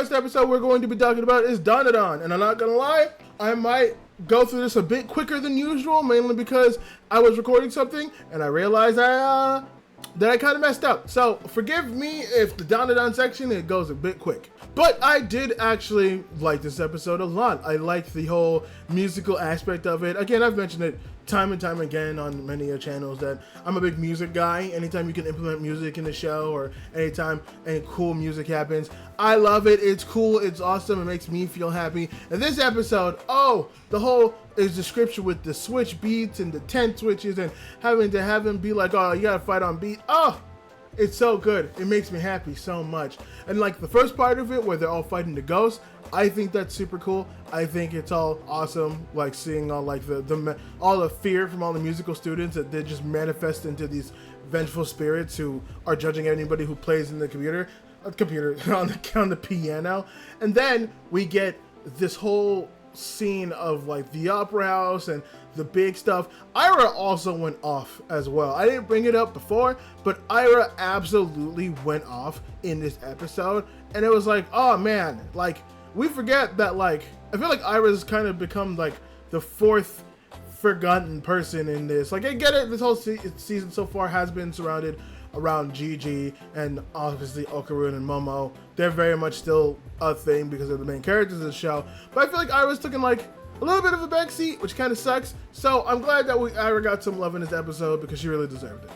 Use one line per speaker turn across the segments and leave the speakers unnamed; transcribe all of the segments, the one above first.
first episode we're going to be talking about is Dandadan, and I'm not gonna lie, I might go through this a bit quicker than usual, mainly because I was recording something and I realized that I kind of messed up. So forgive me if the Dandadan section it goes a bit quick. But I did actually like this episode a lot. I liked the whole musical aspect of it. Again, I've mentioned it time and time again on many channels that I'm a big music guy. Anytime you can implement music in the show or anytime any cool music happens, I love it. It's cool. It's awesome. It makes me feel happy. And this episode, the whole description with the switch beats and the 10 switches and having to have him be like, oh, you gotta fight on beat. It's so good. It makes me happy so much. And like the first part of it where they're all fighting the ghosts, I think that's super cool. I think it's all awesome, like seeing all like all the fear from all the musical students that they just manifest into these vengeful spirits who are judging anybody who plays in the computer on the piano. And then we get this whole scene of like the opera house and the big stuff. Ira also went off as well. I didn't bring it up before, but Ira absolutely went off in this episode, and it was like, oh man, like we forget that, like I feel like Ira's kind of become like the fourth forgotten person in this. Like I get it, this whole season so far has been surrounded around Gigi and obviously Okaru and Momo. They're very much still a thing because they're the main characters of the show, but I feel like Ira's taking like a little bit of a backseat, which kind of sucks. So I'm glad that Ira got some love in this episode because she really deserved it.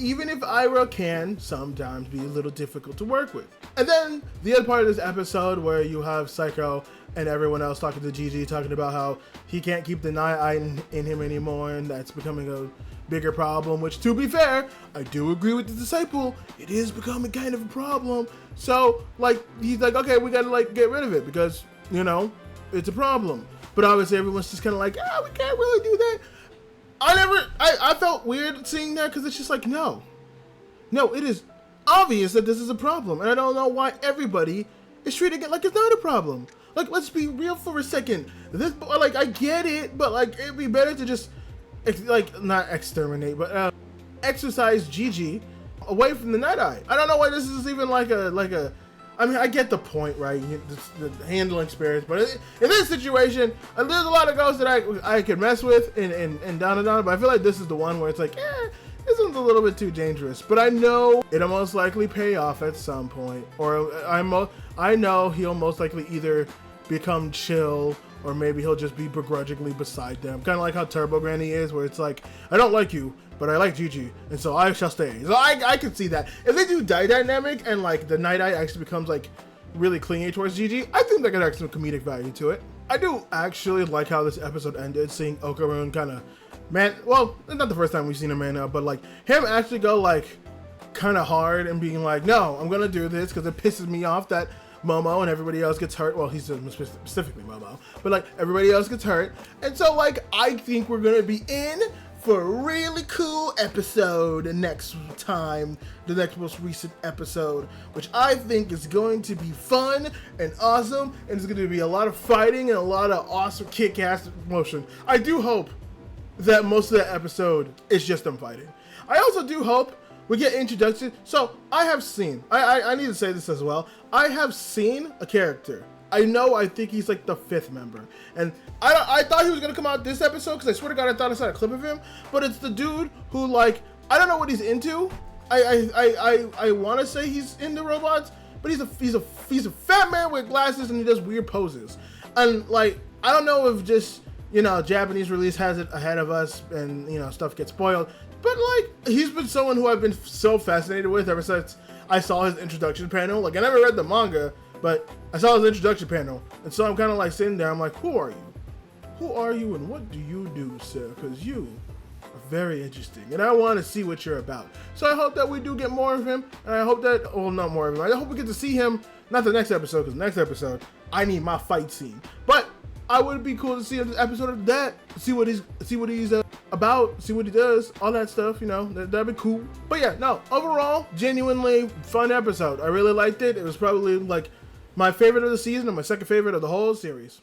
Even if Ira can sometimes be a little difficult to work with. And then the other part of this episode where you have Psycho and everyone else talking to Gigi, talking about how he can't keep the night eye in him anymore, and that's becoming a bigger problem, which to be fair, I do agree with the disciple. It is becoming kind of a problem. So like, he's like, okay, we gotta like get rid of it because, you know, it's a problem. But obviously everyone's just kind of like, we can't really do that. I felt weird seeing that because it's just like, no, it is obvious that this is a problem. And I don't know why everybody is treating it like it's not a problem. Like, let's be real for a second. This, like, I get it, but like, it'd be better to just, like, not exterminate, but exercise Gigi away from the Night Eye. I don't know why this is even like a, I mean, I get the point, right? The handling spirits, but in this situation, there's a lot of ghosts that I could mess with in Dandadan, but I feel like this is the one where it's like, this one's a little bit too dangerous. But I know it'll most likely pay off at some point, or I know he'll most likely either become chill, or maybe he'll just be begrudgingly beside them. Kind of like how Turbo Granny is, where it's like, I don't like you, but I like Gigi, and so I shall stay. So I can see that. If they do dynamic and like the Night Eye actually becomes like really clingy towards Gigi, I think that could add some comedic value to it. I do actually like how this episode ended, seeing Okaru kind of, well, it's not the first time we've seen him man up, but like him actually go like kind of hard and being like, no, I'm gonna do this because it pisses me off that Momo and everybody else gets hurt. Well, he's specifically Momo, but like everybody else gets hurt. And so like, I think we're gonna be in for a really cool episode next time, the next most recent episode, which I think is going to be fun and awesome, and it's going to be a lot of fighting and a lot of awesome kick-ass motion. I do hope that most of that episode is just them fighting. I also do hope we get introduction. So I have seen, I need to say this as well, I have seen a character. I think he's like the 5th member, and I thought he was gonna come out this episode because I swear to God I thought I saw a clip of him, but it's the dude who, like, I don't know what he's into. I want to say he's into robots, but he's a fat man with glasses and he does weird poses, and like I don't know if just, you know, Japanese release has it ahead of us and, you know, stuff gets spoiled, but like he's been someone who I've been so fascinated with ever since I saw his introduction panel. Like, I never read the manga, but I saw his introduction panel, and so I'm kind of like sitting there, I'm like, who are you? Who are you and what do you do, sir? Because you are very interesting, and I want to see what you're about. So I hope that we do get more of him, and I hope that, well, not more of him, I hope we get to see him, not the next episode, because next episode, I need my fight scene. But I would be cool to see an episode of that, see what he's about, see what he does, all that stuff, you know, that'd be cool. But yeah, no, overall, genuinely fun episode. I really liked it. It was probably like my favorite of the season and my second favorite of the whole series.